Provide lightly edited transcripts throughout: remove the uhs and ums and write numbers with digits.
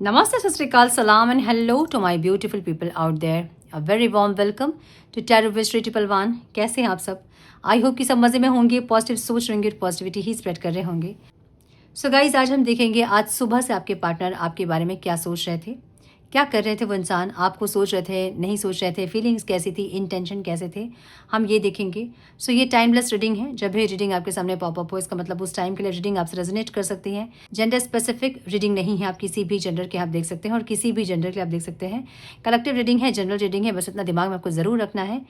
Namaste, Sat Sri Akal, Salam and hello to my beautiful people out there. A very warm welcome to Tarot Wish Triple One. कैसे हैं आप सब? I hope कि सब मज़े में होंगे, पॉजिटिव सोच रहेंगे और पॉजिटिविटी ही स्प्रेड कर रहे होंगे. सो गाइज आज हम देखेंगे आज सुबह से आपके पार्टनर आपके बारे में क्या सोच रहे थे, क्या कर रहे थे वो इंसान, आपको सोच रहे थे, नहीं सोच रहे थे, फीलिंग्स कैसी थी, इंटेंशन कैसे थे, हम ये देखेंगे. सो ये टाइमलेस रीडिंग है. जब भी रीडिंग आपके सामने पॉपअप हो इसका मतलब उस टाइम के लिए रीडिंग आपसे रेजोनेट कर सकती है. जेंडर स्पेसिफिक रीडिंग नहीं है, आप किसी भी जेंडर के आप देख सकते हैं और किसी भी जेंडर के आप देख सकते हैं. कलेक्टिव रीडिंग है, जनरल रीडिंग है, बस इतना दिमाग में आपको ज़रूर रखना है.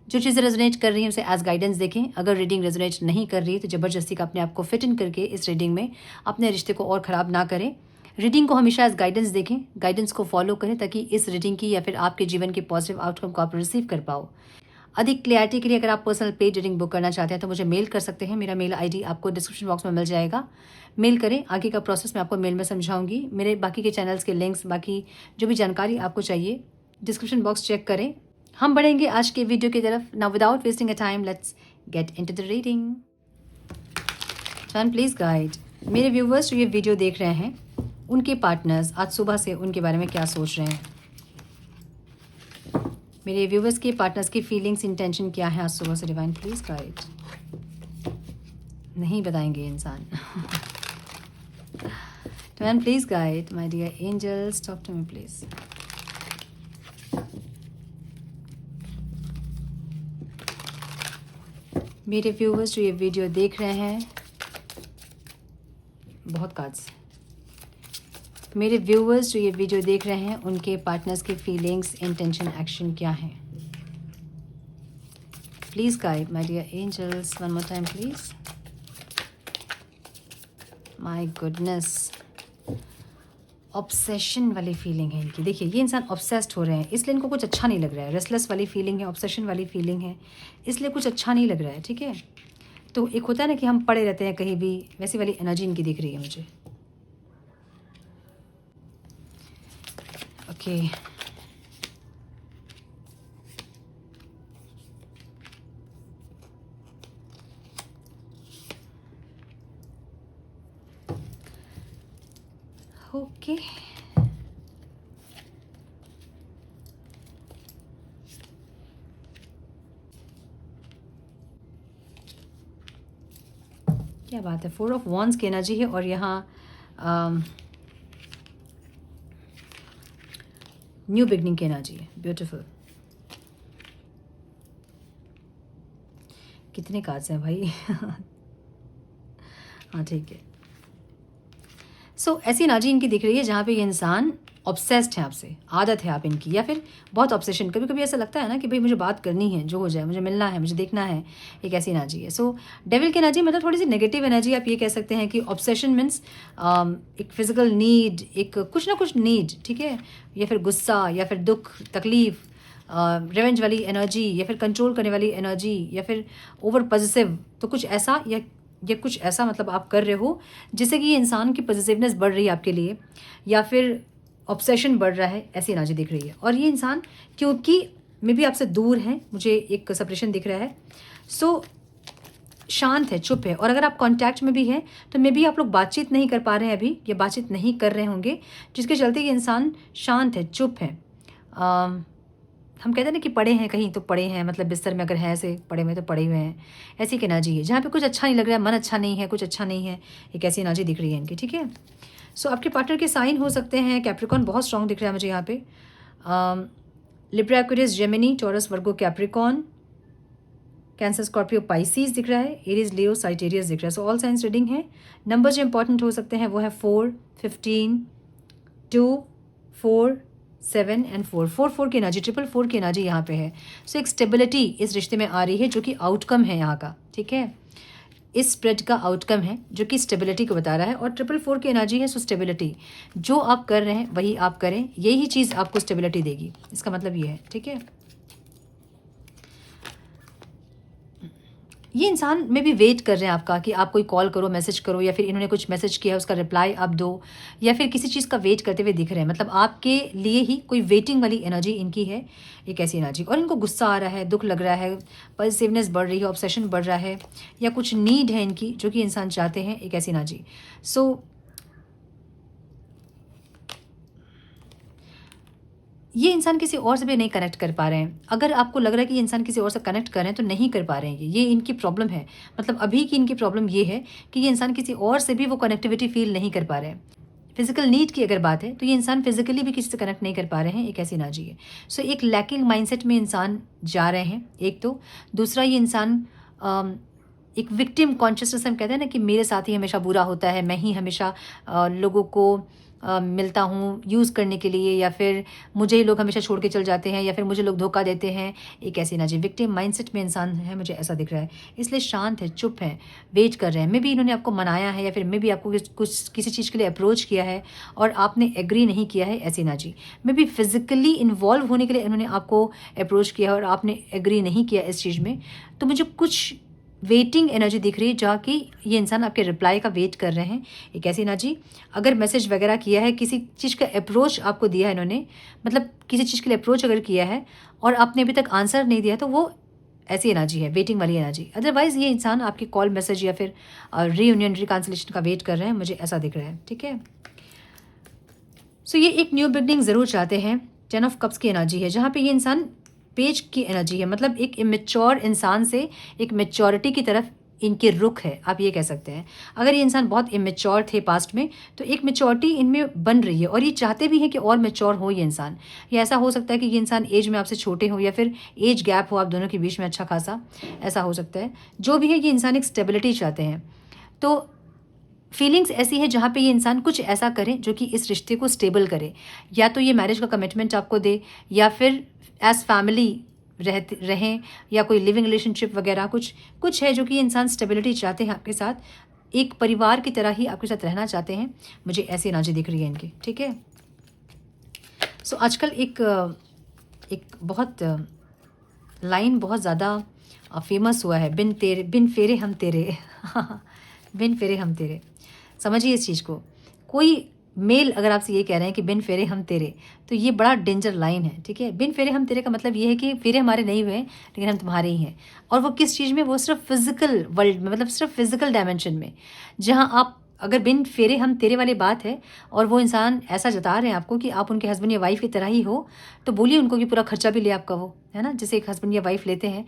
जो चीज़ें रेजोनेट कर रही हैं उसे एज गाइडेंस देखें. अगर रीडिंग रेजोनेट नहीं कर रही तो ज़बरदस्ती का अपने आप को फिट इन करके इस रीडिंग में अपने रिश्ते को और ख़राब ना करें. रीडिंग को हमेशा एज गाइडेंस देखें, गाइडेंस को फॉलो करें ताकि इस रीडिंग की या फिर आपके जीवन के पॉजिटिव आउटकम को आप रिसीव कर पाओ. अधिक क्लैरिटी के लिए अगर आप पर्सनल पेड रीडिंग बुक करना चाहते हैं तो मुझे मेल कर सकते हैं. मेरा मेल आईडी आपको डिस्क्रिप्शन बॉक्स में मिल जाएगा. मेल करें. आगे का प्रोसेस मैं आपको मेल में समझाऊंगी. मेरे बाकी के चैनल्स के लिंक्स, बाकी जो भी जानकारी आपको चाहिए डिस्क्रिप्शन बॉक्स चेक करें. हम बढ़ेंगे आज के वीडियो की तरफ. Now without wasting a time let's get into the reading. Chain please guide. मेरे व्यूवर्स जो ये वीडियो देख रहे हैं उनके पार्टनर्स आज सुबह से उनके बारे में क्या सोच रहे हैं. मेरे व्यूवर्स के पार्टनर्स की फीलिंग्स, इंटेंशन क्या है आज सुबह से. Divine please guide. नहीं बताएंगे इंसान. Divine please guide. My dear angels talk to me please. मेरे व्यूवर्स जो ये वीडियो देख रहे हैं, बहुत कार्ड्स. मेरे व्यूवर्स जो ये वीडियो देख रहे हैं उनके पार्टनर्स की फीलिंग्स, इंटेंशन, एक्शन क्या है. Please guide my dear angels. One more time please. My goodness. Obsession वाली फीलिंग है इनकी. देखिए ये इंसान ऑब्सेस्ड हो रहे हैं इसलिए इनको कुछ अच्छा नहीं लग रहा है. रेस्टलेस वाली फीलिंग है, ऑब्सेशन वाली फीलिंग है, इसलिए कुछ अच्छा नहीं लग रहा है. ठीक है, तो एक होता है ना कि हम पड़े रहते हैं कहीं भी, वैसी वाली एनर्जी इनकी दिख रही है मुझे. Okay okay. क्या बात है. 4 ऑफ वॉन्ड्स की एनर्जी है और यहाँ न्यू बिगनिंग की एनर्जी है. ब्यूटीफुल. कितने कार्ड्स हैं भाई. हाँ ठीक है. सो ऐसी एनर्जी इनकी दिख रही है जहाँ पे ये इंसान ऑब्सेस्ड है आपसे. आदत है आप इनकी, या फिर बहुत ऑब्सेशन. कभी कभी ऐसा लगता है ना कि भाई मुझे बात करनी है, जो हो जाए, मुझे मिलना है, मुझे देखना है. एक ऐसी एनर्जी है. सो डेविल की एनर्जी मतलब थोड़ी सी नेगेटिव एनर्जी. आप ये कह सकते हैं कि ऑब्सेशन मीन्स एक फिजिकल नीड, एक कुछ ना कुछ नीड. ठीक है, या फिर गुस्सा, या फिर दुख, तकलीफ, रिवेंज वाली एनर्जी, या फिर कंट्रोल करने वाली एनर्जी, या फिर ओवर पॉजिटिव. तो कुछ ऐसा या कुछ ऐसा मतलब आप कर रहे हो जिससे कि ये इंसान की पॉजिटिवनेस बढ़ रही है आपके लिए, या फिर ऑब्सेशन बढ़ रहा है. ऐसी एनर्जी दिख रही है. और ये इंसान क्योंकि मे भी आपसे दूर है, मुझे एक सेपरेशन दिख रहा है. सो शांत है, चुप है. और अगर आप कांटेक्ट में भी हैं तो मे भी आप लोग बातचीत नहीं कर पा रहे हैं अभी, या बातचीत नहीं कर रहे होंगे, जिसके चलते ये इंसान शांत है, चुप है. हम कहते हैं ना कि पड़े हैं कहीं, तो पड़े हैं मतलब बिस्तर में अगर हैं ऐसे पड़े हुए तो पड़े हुए हैं. ऐसी एक एनर्जी है जहाँ पे कुछ अच्छा नहीं लग रहा है, मन अच्छा नहीं है, कुछ अच्छा नहीं है. एक ऐसी एनर्जी दिख रही है इनकी. ठीक है, सो आपके पार्टनर के साइन हो सकते हैं. कैप्रिकॉन बहुत स्ट्रॉन्ग दिख रहा है मुझे यहाँ पे. लिब्रा, एक्वेरियस, जेमिनी, टॉरस, वर्गो, कैप्रिकॉन, कैंसर, स्कॉर्पियो, पाइसीज दिख रहा है. एरीज, लियो, साइटेरियस दिख रहा है. सो ऑल साइंस रीडिंग है. नंबर जो इंपॉर्टेंट हो सकते हैं वो है 4, 15, 2, 4, 7 एंड 4. 4 की एनर्जी, 4 की एनर्जी यहाँ पे है. सो एक स्टेबिलिटी इस रिश्ते में आ रही है जो कि आउटकम है यहाँ का. ठीक है, इस स्प्रेड का आउटकम है जो कि स्टेबिलिटी को बता रहा है. और 4 की एनर्जी है. सो स्टेबिलिटी, जो आप कर रहे हैं वही आप करें, यही चीज़ आपको स्टेबिलिटी देगी. इसका मतलब ये है. ठीक है, ये इंसान में भी वेट कर रहे हैं आपका कि आप कोई कॉल करो, मैसेज करो, या फिर इन्होंने कुछ मैसेज किया उसका रिप्लाई आप दो, या फिर किसी चीज़ का वेट करते हुए दिख रहे हैं. मतलब आपके लिए ही कोई वेटिंग वाली एनर्जी इनकी है. एक ऐसी एनर्जी. और इनको गुस्सा आ रहा है, दुख लग रहा है, पॉजिटिवनेस बढ़ रही है, ऑब्सेशन बढ़ रहा है, या कुछ नीड है इनकी जो कि इंसान चाहते हैं. एक ऐसी एनर्जी. सो ये इंसान किसी और से भी नहीं कनेक्ट कर पा रहे हैं। अगर आपको लग रहा है कि ये इंसान किसी और से कनेक्ट कर रहे हैं तो नहीं कर पा रहे हैं, ये इनकी प्रॉब्लम है। मतलब अभी की इनकी प्रॉब्लम ये है कि ये इंसान किसी और से भी वो कनेक्टिविटी फील नहीं कर पा रहे हैं। फिजिकल नीड की अगर बात है तो ये इंसान फिजिकली भी किसी से कनेक्ट नहीं कर पा रहे हैं, एक ऐसी एनर्जी है। सो एक लैकिंग माइंडसेट में इंसान जा रहे हैं, एक तो। दूसरा, ये इंसान एक विक्टिम कॉन्शियसनेस, हम कहते हैं ना कि मेरे साथ ही हमेशा बुरा होता है, मैं ही हमेशा लोगों को मिलता हूँ यूज़ करने के लिए, या फिर मुझे ही लोग हमेशा छोड़ के चल जाते हैं, या फिर मुझे लोग धोखा देते हैं। एक ऐसी एनर्जी विक्टिम माइंडसेट में इंसान है, मुझे ऐसा दिख रहा है। इसलिए शांत है, चुप है, वेट कर रहे हैं। मे भी इन्होंने आपको मनाया है, या फिर मे भी आपको कुछ किसी चीज़ के लिए अप्रोच किया है और आपने एग्री नहीं किया है, ऐसी एनर्जी। मे भी फिजिकली इन्वॉल्व होने के लिए इन्होंने आपको अप्रोच किया है और आपने एग्री नहीं किया इस चीज़ में। तो मुझे कुछ वेटिंग एनर्जी दिख रही है, जहाँ कि ये इंसान आपके रिप्लाई का वेट कर रहे हैं, एक ऐसी एनर्जी। अगर मैसेज वगैरह किया है, किसी चीज़ का अप्रोच आपको दिया है इन्होंने, मतलब किसी चीज़ के लिए अप्रोच अगर किया है और आपने अभी तक आंसर नहीं दिया, तो वो ऐसी एनर्जी है, वेटिंग वाली एनर्जी। अदरवाइज़ ये इंसान आपकी कॉल, मैसेज या फिर रीयूनियन, रिकॉन्सिलेशन का वेट कर रहे हैं, मुझे ऐसा दिख रहा है, ठीक है। सो ये एक न्यू बिगनिंग ज़रूर चाहते हैं। 10 ऑफ कप्स की एनर्जी है, जहाँ पे ये इंसान पेज की एनर्जी है, मतलब एक इमेच्योर इंसान से एक मेच्योरिटी की तरफ इनके रुख है, आप ये कह सकते हैं। अगर ये इंसान बहुत इमेच्योर थे पास्ट में, तो एक मेच्योरिटी इनमें बन रही है और ये चाहते भी हैं कि और मेच्योर हो ये इंसान। या ऐसा हो सकता है कि ये इंसान एज में आपसे छोटे हो, या फिर एज गैप हो आप दोनों के बीच में अच्छा खासा, ऐसा हो सकता है। जो भी है, ये इंसान एक स्टेबिलिटी चाहते हैं। तो फीलिंग्स ऐसी है जहाँ पे ये इंसान कुछ ऐसा करे जो कि इस रिश्ते को स्टेबल करे, या तो ये मैरिज का कमिटमेंट आपको दे, या फिर एज फैमिली रहें, या कोई लिविंग रिलेशनशिप वगैरह कुछ है जो कि ये इंसान स्टेबिलिटी चाहते हैं आपके साथ, एक परिवार की तरह ही आपके साथ रहना चाहते हैं। मुझे ऐसी एनर्जी दिख रही है इनकी, ठीक है। सो आजकल एक बहुत लाइन बहुत ज़्यादा फेमस हुआ है, बिन फेरे हम तेरे बिन फेरे हम तेरे। समझिए इस चीज़ को। कोई मेल अगर आपसे ये कह रहे हैं कि बिन फेरे हम तेरे, तो ये बड़ा डेंजर लाइन है, ठीक है। बिन फेरे हम तेरे का मतलब ये है कि फेरे हमारे नहीं हुए, लेकिन हम तुम्हारे ही हैं। और वो किस चीज़ में? वो सिर्फ फिजिकल वर्ल्ड में, मतलब सिर्फ फिजिकल डायमेंशन में, जहाँ आप अगर बिन फेरे हम तेरे वाली बात है और वो इंसान ऐसा जता रहे हैं आपको कि आप उनके हस्बैंड या वाइफ की तरह ही हो, तो बोलिए उनको कि पूरा खर्चा भी ले आपका, वो है ना, जैसे एक हस्बैंड या वाइफ लेते हैं।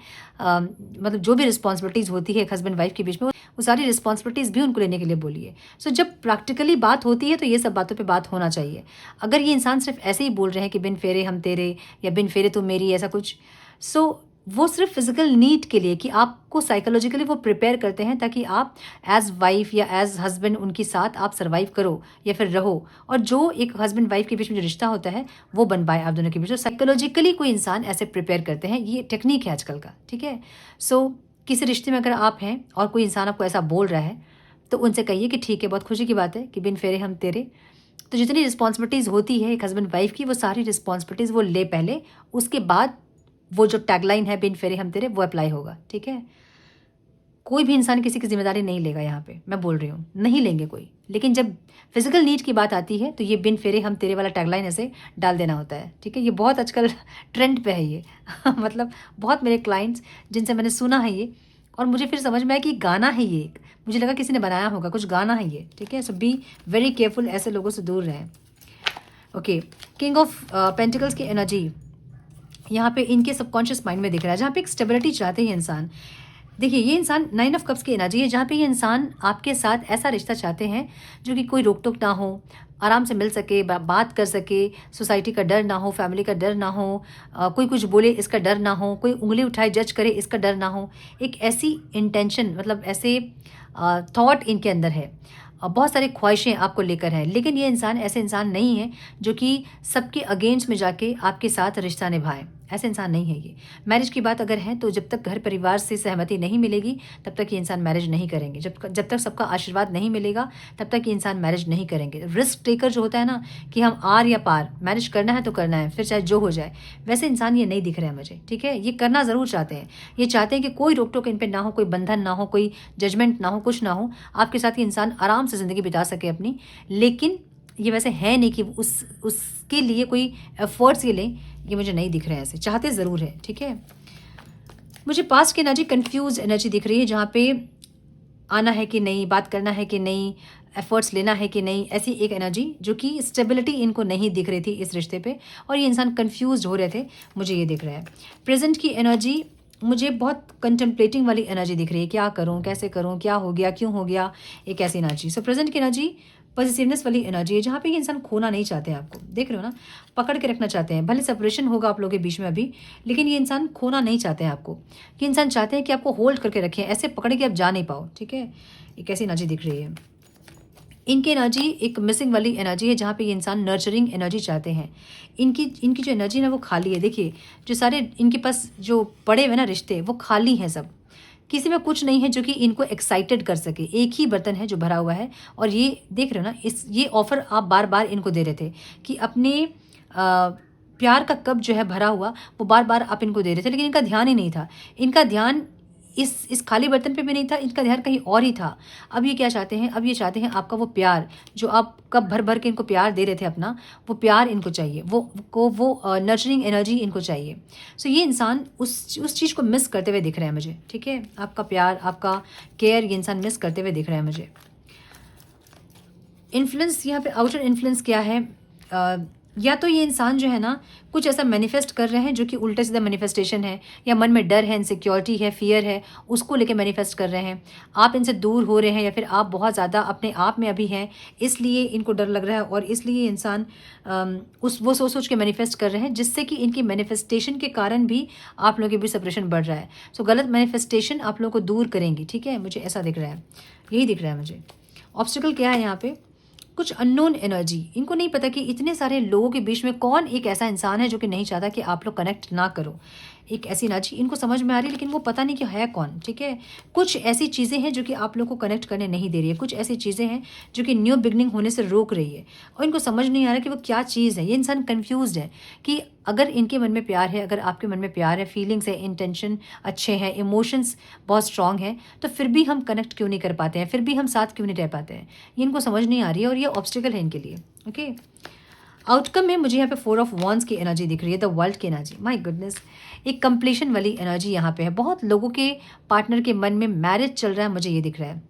मतलब जो भी रिस्पॉन्सिबिलिटीज़ होती है एक हस्बैंड वाइफ के बीच में, वो सारी रिस्पॉन्सिबिलिटीज़ भी उनको लेने के लिए बोलिए। सो जब प्रैक्टिकली बात होती है तो ये सब बातों पे बात होना चाहिए। अगर ये इंसान सिर्फ ऐसे ही बोल रहे हैं कि बिन फेरे हम तेरे, या बिन फेरे तुम मेरी, ऐसा कुछ, सो वो सिर्फ फिजिकल नीड के लिए, कि आपको साइकोलॉजिकली वो प्रिपेयर करते हैं ताकि आप एज वाइफ या एज हस्बैंड उनके साथ आप सर्वाइव करो या फिर रहो, और जो एक हस्बैंड वाइफ के बीच में जो रिश्ता होता है वो बन पाए आप दोनों के बीच। तो साइकोलॉजिकली कोई इंसान ऐसे प्रिपेयर करते हैं, ये टेक्निक है आजकल का, ठीक है। सो किसी रिश्ते में अगर आप हैं और कोई इंसान आपको ऐसा बोल रहा है, तो उनसे कहिए कि ठीक है, बहुत खुशी की बात है कि बिन फेरे हम तेरे। तो जितनी रिस्पॉन्सिबिलिटीज़ होती है एक हस्बैंड वाइफ की, वो सारी रिस्पॉन्सिबिलिटीज़ वो ले पहले, उसके बाद वो जो टैगलाइन है बिन फेरे हम तेरे, वो अप्लाई होगा, ठीक है। कोई भी इंसान किसी की जिम्मेदारी नहीं लेगा, यहाँ पे मैं बोल रही हूँ, नहीं लेंगे कोई। लेकिन जब फिजिकल नीड की बात आती है तो ये बिन फेरे हम तेरे वाला टैगलाइन ऐसे डाल देना होता है, ठीक है। ये बहुत आजकल ट्रेंड पे है ये मतलब बहुत मेरे क्लाइंट्स जिनसे मैंने सुना है ये, और मुझे फिर समझ में आया कि गाना है ये, मुझे लगा किसी ने बनाया होगा, कुछ गाना है ये, ठीक है। सो बी वेरी केयरफुल, ऐसे लोगों से दूर रहें। ओके, किंग ऑफ पेंटिकल्स की एनर्जी यहाँ पे इनके सबकॉन्शियस माइंड में दिख रहा है, जहाँ पे एक स्टेबिलिटी चाहते हैं इंसान। देखिए, ये इंसान 9 ऑफ कप्स की एनर्जी है, जहाँ पे ये इंसान आपके साथ ऐसा रिश्ता चाहते हैं जो कि कोई रोक टोक ना हो, आराम से मिल सके, बात कर सके, सोसाइटी का डर ना हो, फैमिली का डर ना हो, कोई कुछ बोले इसका डर ना हो, कोई उंगली उठाए जज करे इसका डर ना हो। एक ऐसी इंटेंशन, मतलब ऐसे थॉट इनके अंदर है, बहुत सारी ख्वाहिशें आपको लेकर हैं। लेकिन ये इंसान ऐसे इंसान नहीं है जो कि सबके अगेंस्ट में जाके आपके साथ रिश्ता निभाए, ऐसे इंसान नहीं है ये। मैरिज की बात अगर है तो जब तक घर परिवार से सहमति नहीं मिलेगी तब तक ये इंसान मैरिज नहीं करेंगे। जब तक सबका आशीर्वाद नहीं मिलेगा तब तक ये इंसान मैरिज नहीं करेंगे। रिस्क टेकर जो होता है ना, कि हम आर या पार, मैरिज करना है तो करना है, फिर चाहे जो हो जाए, वैसे इंसान ये नहीं दिख रहे हैं मुझे, ठीक है। ये करना ज़रूर चाहते हैं, ये चाहते हैं कि कोई रोक टोक इन पर ना हो, कोई बंधन ना हो, कोई जजमेंट ना हो, कुछ ना हो, आपके साथ ये इंसान आराम से ज़िंदगी बिता सके अपनी। लेकिन ये वैसे है नहीं कि उसके लिए कोई एफर्ट्स ये लें, ये मुझे नहीं दिख रहे हैं, ऐसे चाहते ज़रूर है, ठीक है। मुझे पास्ट की एनर्जी कंफ्यूज एनर्जी दिख रही है, जहाँ पे आना है कि नहीं, बात करना है कि नहीं, एफर्ट्स लेना है कि नहीं, ऐसी एक एनर्जी जो कि स्टेबिलिटी इनको नहीं दिख रही थी इस रिश्ते पे, और ये इंसान कंफ्यूज हो रहे थे, मुझे ये दिख रहा है। प्रेजेंट की एनर्जी मुझे बहुत कंटेम्पलेटिंग वाली एनर्जी दिख रही है, क्या करूँ, कैसे करूँ, क्या हो गया, क्यों हो गया, एक ऐसी एनर्जी। सो प्रेजेंट की एनर्जी पॉजिटिवनेस वाली एनर्जी है, जहाँ पे ये इंसान खोना नहीं चाहते हैं आपको, देख रहे हो ना, पकड़ के रखना चाहते हैं। भले सेपरेशन होगा आप लोगों के बीच में अभी, लेकिन ये इंसान खोना नहीं चाहते हैं आपको। ये इंसान चाहते हैं कि आपको होल्ड करके रखें, ऐसे पकड़ के आप जा नहीं पाओ, ठीक है। एक ऐसी एनर्जी दिख रही है। इनकी एनर्जी एक मिसिंग वाली एनर्जी है, जहाँ पे ये इंसान नर्चरिंग एनर्जी चाहते हैं। इनकी इनकी जो एनर्जी ना वो खाली है। देखिए जो सारे इनके पास जो पड़े हुए ना रिश्ते, वो खाली हैं सब, किसी में कुछ नहीं है जो कि इनको एक्साइटेड कर सके। एक ही बर्तन है जो भरा हुआ है, और ये देख रहे हो ना, ये ऑफर आप बार बार इनको दे रहे थे कि अपने प्यार का कप जो है भरा हुआ, वो बार बार आप इनको दे रहे थे, लेकिन इनका ध्यान ही नहीं था। इनका ध्यान इस खाली बर्तन पे भी नहीं था, इनका ध्यान कहीं और ही था। अब ये क्या चाहते हैं, अब ये चाहते हैं आपका वो प्यार जो आप कब भर भर के इनको प्यार दे रहे थे अपना, वो प्यार इनको चाहिए, वो नर्चरिंग एनर्जी इनको चाहिए। सो ये इंसान उस चीज़ को मिस करते हुए दिख रहे हैं मुझे, ठीक है। आपका प्यार, आपका केयर ये इंसान मिस करते हुए दिख रहा है मुझे। इन्फ्लुएंस, यहाँ पे आउटर इन्फ्लुएंस क्या है, या तो ये इंसान जो है ना कुछ ऐसा मैनिफेस्ट कर रहे हैं जो कि उल्टा सीधा मैनिफेस्टेशन है, या मन में डर है, इनसिक्योरिटी है, फियर है, उसको लेके मैनिफेस्ट कर रहे हैं। आप इनसे दूर हो रहे हैं, या फिर आप बहुत ज़्यादा अपने आप में अभी हैं, इसलिए इनको डर लग रहा है, और इसलिए इंसान वो सोच के मैनिफेस्ट कर रहे हैं, जिससे कि इनकी मैनिफेस्टेशन के कारण भी आप लोगों के बीच सेपरेशन बढ़ रहा है। सो गलत मैनिफेस्टेशन आप लोगों को दूर करेंगी, ठीक है, मुझे ऐसा दिख रहा है, यही दिख रहा है मुझे। ऑब्स्टिकल क्या है यहाँ पे, कुछ अननोन एनर्जी। इनको नहीं पता कि इतने सारे लोगों के बीच में कौन एक ऐसा इंसान है जो कि नहीं चाहता कि आप लोग कनेक्ट ना करो। एक ऐसी एनर्जी इनको समझ में आ रही है, लेकिन वो पता नहीं कि है कौन, ठीक है। कुछ ऐसी चीज़ें हैं जो कि आप लोग को कनेक्ट करने नहीं दे रही है, कुछ ऐसी चीज़ें हैं जो कि न्यू बिगनिंग होने से रोक रही है, और इनको समझ नहीं आ रहा कि वो क्या चीज़ है। ये इंसान कन्फ्यूज्ड है कि अगर इनके मन में प्यार है, अगर आपके मन में प्यार है, फीलिंग्स है, इंटेंशन अच्छे हैं, इमोशंस बहुत स्ट्रांग है, तो फिर भी हम कनेक्ट क्यों नहीं कर पाते हैं, फिर भी हम साथ क्यों नहीं रह पाते हैं, ये इनको समझ नहीं आ रही है, और ये ऑब्स्टिकल है इनके लिए, ओके। आउटकम में मुझे यहाँ पे 4 ऑफ वॉन्ड्स की एनर्जी दिख रही है, द वर्ल्ड की एनर्जी। माय गुडनेस, एक कंप्लीशन वाली एनर्जी यहाँ पे है। बहुत लोगों के पार्टनर के मन में मैरिज चल रहा है, मुझे ये दिख रहा है।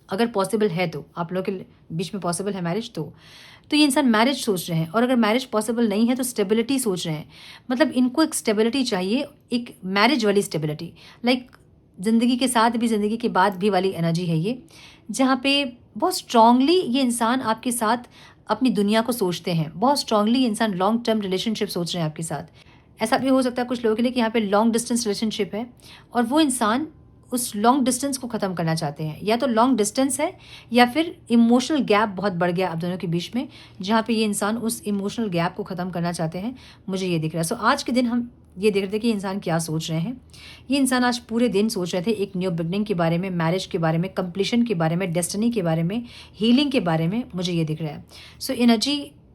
अगर पॉसिबल है तो, आप लोगों के बीच में पॉसिबल है मैरिज, तो ये इंसान मैरिज सोच रहे हैं। और अगर मैरिज पॉसिबल नहीं है तो स्टेबिलिटी सोच रहे हैं। मतलब इनको एक स्टेबिलिटी चाहिए, एक मैरिज वाली स्टेबिलिटी, लाइक ज़िंदगी के साथ भी ज़िंदगी के बाद भी वाली एनर्जी है ये, जहाँ पे बहुत स्ट्रांगली ये इंसान आपके साथ अपनी दुनिया को सोचते हैं। बहुत स्ट्रांगली ये इंसान लॉन्ग टर्म रिलेशनशिप सोच रहे हैं आपके साथ। ऐसा भी हो सकता है कुछ लोगों के लिए कि यहाँ पे लॉन्ग डिस्टेंस रिलेशनशिप है, और वो इंसान उस लॉन्ग डिस्टेंस को ख़त्म करना चाहते हैं। या तो लॉन्ग डिस्टेंस है, या फिर इमोशनल गैप बहुत बढ़ गया आप दोनों के बीच में, जहाँ पे ये इंसान उस इमोशनल गैप को ख़त्म करना चाहते हैं, मुझे ये दिख रहा है। सो आज के दिन हम ये देख रहे थे कि इंसान क्या सोच रहे हैं। ये इंसान आज पूरे दिन सोच रहे थे एक न्यू बिगनिंग के बारे में, मैरिज के बारे में, कंप्लीशन के बारे में, डेस्टिनी के बारे में, हीलिंग के बारे में, मुझे ये दिख रहा है। सो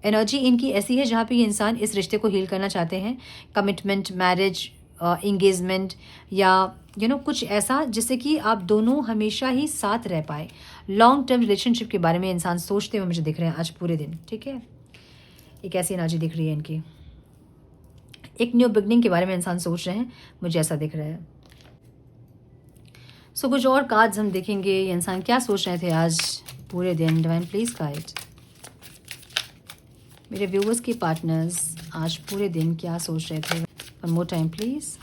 एनर्जी इनकी ऐसी है जहाँ पे ये इंसान इस रिश्ते को हील करना चाहते हैं। कमिटमेंट, मैरिज, इंगेजमेंट, या कुछ ऐसा जिससे कि आप दोनों हमेशा ही साथ रह पाए। लॉन्ग टर्म रिलेशनशिप के बारे में इंसान सोचते हुए मुझे दिख रहे हैं आज पूरे दिन, ठीक है। एक ऐसी एनर्जी दिख रही है इनकी। एक न्यू बिगनिंग के बारे में इंसान सोच रहे हैं, मुझे ऐसा दिख रहा है। सो कुछ और कार्ड्स हम देखेंगे, ये इंसान क्या सोच रहे थे आज पूरे दिन। डिवाइन प्लीज गाइड मेरे व्यूअर्स के पार्टनर्स आज पूरे दिन क्या सोच रहे थे। One more time please.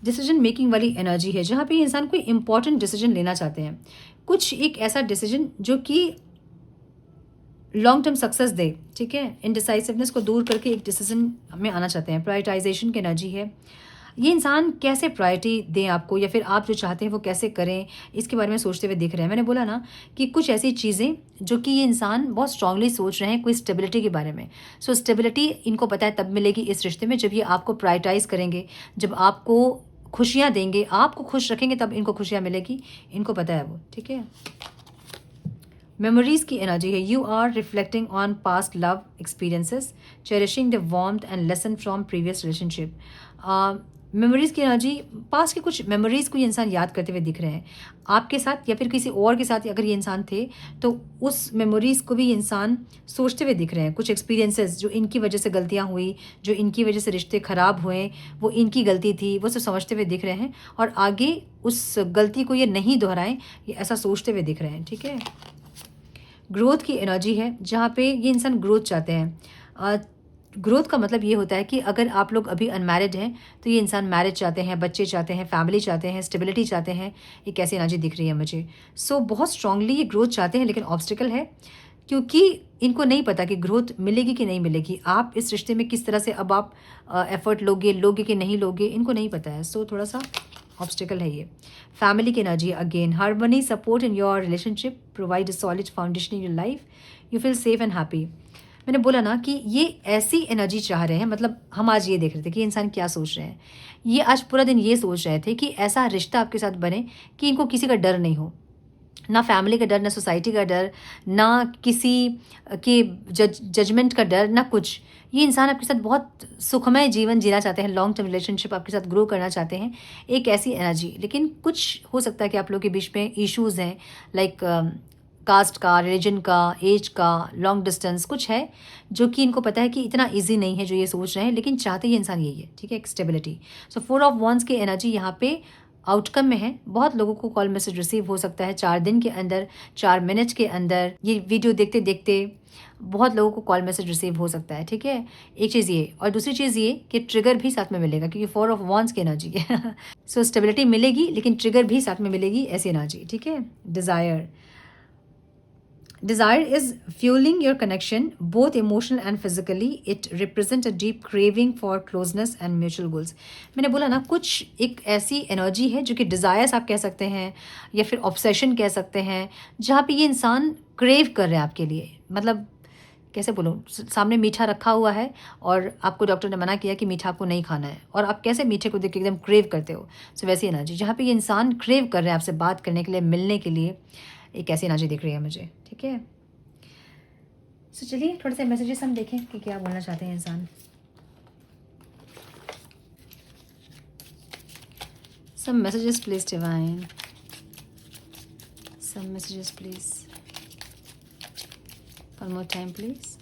Decision making वाली एनर्जी है, जहाँ पे इंसान कोई इंपॉर्टेंट डिसीजन लेना चाहते हैं। कुछ एक ऐसा डिसीजन जो कि लॉन्ग टर्म सक्सेस दे, ठीक है। इनडिसाइसिवनेस को दूर करके एक डिसीजन में आना चाहते हैं। प्रायोरिटाइजेशन की एनर्जी है। ये इंसान कैसे प्रायोरिटी दें आपको, या फिर आप जो चाहते हैं वो कैसे करें, इसके बारे में सोचते हुए दिख रहे हैं। मैंने बोला ना कि कुछ ऐसी चीज़ें जो कि ये इंसान बहुत स्ट्रांगली सोच रहे हैं कोई स्टेबिलिटी के बारे में। सो स्टेबिलिटी इनको पता है तब मिलेगी इस रिश्ते में जब ये आपको प्रायोरिटाइज करेंगे, जब आपको खुशियाँ देंगे, आपको खुश रखेंगे, तब इनको खुशियाँ मिलेगी, इनको पता है वो, ठीक है। मेमोरीज की एनर्जी है। You are reflecting on past love experiences, cherishing the warmth and lesson from previous relationship. Memories की एनर्जी, पास्ट के कुछ मेमोरीज़ को ये इंसान याद करते हुए दिख रहे हैं आपके साथ या फिर किसी और के साथ। अगर ये इंसान थे तो उस मेमोरीज़ को भी ये इंसान सोचते हुए दिख रहे हैं। कुछ एक्सपीरियंसेस जो इनकी वजह से गलतियाँ हुई, जो इनकी वजह से रिश्ते ख़राब हुए, वो इनकी गलती थी, वो सब समझते हुए दिख रहे हैं और आगे उस गलती को ये नहीं दोहराएं, ये ऐसा सोचते हुए दिख रहे हैं। ठीक है, ग्रोथ की एनर्जी है जहाँ पे ये इंसान ग्रोथ चाहते हैं। ग्रोथ का मतलब ये होता है कि अगर आप लोग अभी अनमैरिड हैं तो ये इंसान मैरिज चाहते हैं, बच्चे चाहते हैं, फैमिली चाहते हैं, स्टेबिलिटी चाहते हैं। ये कैसी एनर्जी दिख रही है मुझे। सो बहुत स्ट्रांगली ये ग्रोथ चाहते हैं, लेकिन ऑब्स्टिकल है क्योंकि इनको नहीं पता कि ग्रोथ मिलेगी कि नहीं मिलेगी। आप इस रिश्ते में किस तरह से अब आप एफर्ट लोगे कि नहीं लोगे, इनको नहीं पता है। सो थोड़ा सा ऑब्स्टिकल है ये। फैमिली की energy again, harmony, support in your relationship, provide a solid foundation in your life, you feel safe and happy. मैंने बोला ना कि ये ऐसी एनर्जी चाह रहे हैं, मतलब हम आज ये देख रहे थे कि इंसान क्या सोच रहे हैं। ये आज पूरा दिन ये सोच रहे थे कि ऐसा रिश्ता आपके साथ बने कि इनको किसी का डर नहीं हो, ना फैमिली का डर, ना सोसाइटी का डर, ना किसी के जजमेंट का डर, ना कुछ। ये इंसान आपके साथ बहुत सुखमय जीवन जीना चाहते हैं, लॉन्ग टर्म रिलेशनशिप आपके साथ ग्रो करना चाहते हैं, एक ऐसी एनर्जी। लेकिन कुछ हो सकता है कि आप लोगों के बीच में इश्यूज़ हैं, लाइक कास्ट का, रिलीजन का, एज का, लॉन्ग डिस्टेंस कुछ है जो कि इनको पता है कि इतना इजी नहीं है जो ये सोच रहे हैं, लेकिन चाहते ये इंसान यही है। ठीक है, एक स्टेबिलिटी। सो 4 ऑफ वॉन्ड्स की एनर्जी यहाँ पे आउटकम में है। बहुत लोगों को कॉल मैसेज रिसीव हो सकता है 4 दिन के अंदर, 4 मिनट के अंदर। ये वीडियो देखते देखते बहुत लोगों को कॉल मैसेज रिसीव हो सकता है। ठीक है, एक चीज़ ये, और दूसरी चीज़ ये कि ट्रिगर भी साथ में मिलेगा क्योंकि 4 ऑफ वॉन्ड्स की एनर्जी है। सो स्टेबिलिटी मिलेगी लेकिन ट्रिगर भी साथ में मिलेगी, ऐसी एनर्जी। ठीक है, desire, desire is fueling your connection both emotional and physically. It represents a deep craving for closeness and mutual goals. मैंने बोला ना, कुछ एक ऐसी एनर्जी है जो कि डिज़ायर्स आप कह सकते हैं या फिर ऑब्सेशन कह सकते हैं, जहाँ पे ये इंसान क्रेव कर रहे हैं आपके लिए। मतलब कैसे बोलूँ, सामने मीठा रखा हुआ है और आपको डॉक्टर ने मना किया कि मीठा आपको नहीं खाना है, और आप कैसे मीठे को देख के एकदम क्रेव करते हो। सो वैसी एनर्जी जहाँ पे ये इंसान क्रेव कर रहे हैं आपसे बात करने के लिए, मिलने के लिए, एक ऐसी एनर्जी दिख रही है मुझे। ठीक है, सो चलिए थोड़े से मैसेजेस हम देखें कि क्या बोलना चाहते हैं इंसान। Some messages please divine, some messages please, one more time please.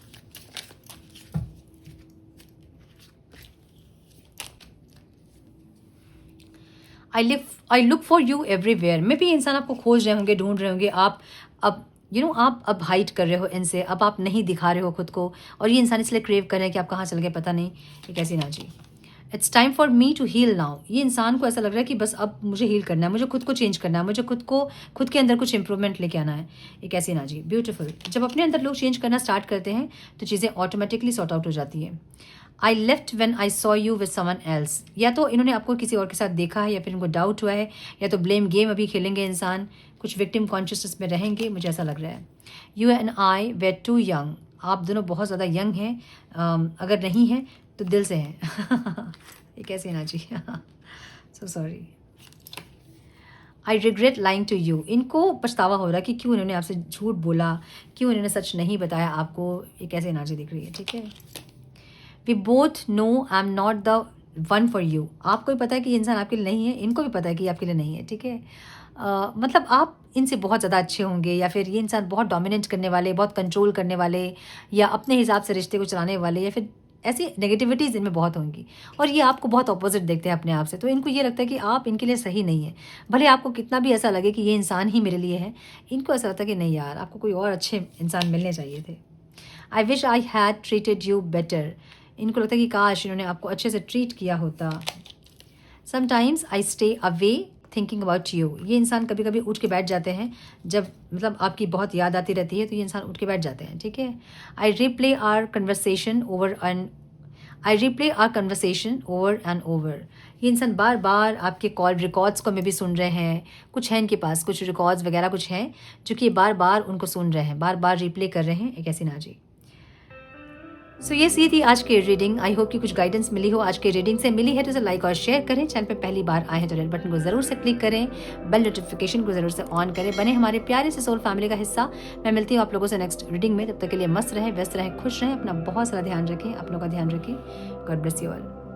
I look for you everywhere. मे भी इंसान आपको खोज रहे होंगे, ढूंढ रहे होंगे। आप अब आप अब हाइड कर रहे हो इनसे, अब आप नहीं दिखा रहे हो खुद को, और ये इंसान इसलिए क्रेव कर रहे हैं कि आप कहाँ चल गए पता नहीं। एक ऐसी energy, it's time for me to heal now. ये इंसान को ऐसा लग रहा है कि बस अब मुझे हील करना है, मुझे खुद को चेंज करना है, मुझे खुद के अंदर कुछ इंप्रूवमेंट लेके आना है। एक ऐसी एनर्जी, ब्यूटीफुल। जब अपने अंदर लोग चेंज करना स्टार्ट करते हैं तो चीज़ें ऑटोमेटिकली सॉर्ट आउट हो जाती है। I left when I saw you with someone else. या तो इन्होंने आपको किसी और के साथ देखा है, या फिर इनको डाउट हुआ है, या तो ब्लेम गेम अभी खेलेंगे इंसान, कुछ विक्टिम कॉन्शियसनेस में रहेंगे, मुझे ऐसा लग रहा है। You and I were too young. आप दोनों बहुत ज़्यादा यंग हैं, अगर नहीं हैं तो दिल से हैं। एक ऐसी energy. So sorry, I regret lying to you. इनको पछतावा हो रहा है कि क्यों इन्होंने आपसे झूठ बोला, क्यों इन्होंने सच नहीं बताया आपको। एक ऐसी एनर्जी दिख रही है। ठीक है, we both know I am not the one for you. आपको भी पता है कि ये इंसान आपके लिए नहीं है, इनको भी पता है कि ये आपके लिए नहीं है। ठीक है, मतलब आप इनसे बहुत ज़्यादा अच्छे होंगे, या फिर ये इंसान बहुत डोमिनेट करने वाले, बहुत कंट्रोल करने वाले, या अपने हिसाब से रिश्ते को चलाने वाले, या फिर ऐसी नेगेटिविटीज़ इनमें बहुत होंगी, और ये आपको बहुत ऑपोजिट देखते हैं अपने आप से। तो इनको ये लगता है कि आप इनके लिए सही नहीं है, भले आपको कितना भी ऐसा लगे कि ये इंसान ही मेरे लिए है, इनको ऐसा लगता है कि नहीं यार, आपको कोई और अच्छे इंसान मिलने चाहिए थे। I wish I had treated you better. इनको लगता है कि काश इन्होंने आपको अच्छे से ट्रीट किया होता। Sometimes I stay away thinking about you. ये इंसान कभी कभी उठ के बैठ जाते हैं, जब मतलब आपकी बहुत याद आती रहती है तो ये इंसान उठ के बैठ जाते हैं। ठीक है, I replay our conversation over and over. ये इंसान बार बार आपके कॉल रिकॉर्ड्स को में भी सुन रहे हैं, कुछ है इनके पास, कुछ रिकॉर्ड्स वगैरह कुछ हैं जो कि बार बार उनको सुन रहे हैं, बार बार रिप्ले कर रहे हैं। एक ऐसी एनर्जी। सो ये सी थी आज की रीडिंग। आई होप कि कुछ गाइडेंस मिली हो। आज की रीडिंग से मिली है तो इसे लाइक और शेयर करें। चैनल पे पहली बार आए हैं तो रेड बटन को जरूर से क्लिक करें, बेल नोटिफिकेशन को जरूर से ऑन करें, बने हमारे प्यारे से सोल फैमिली का हिस्सा। मैं मिलती हूँ आप लोगों से नेक्स्ट रीडिंग में। तब तक के लिए मस्त रहें, व्यस्त रहें, खुश रहें, अपना बहुत सारा ध्यान रखें, अपनों का ध्यान रखें। God bless you all.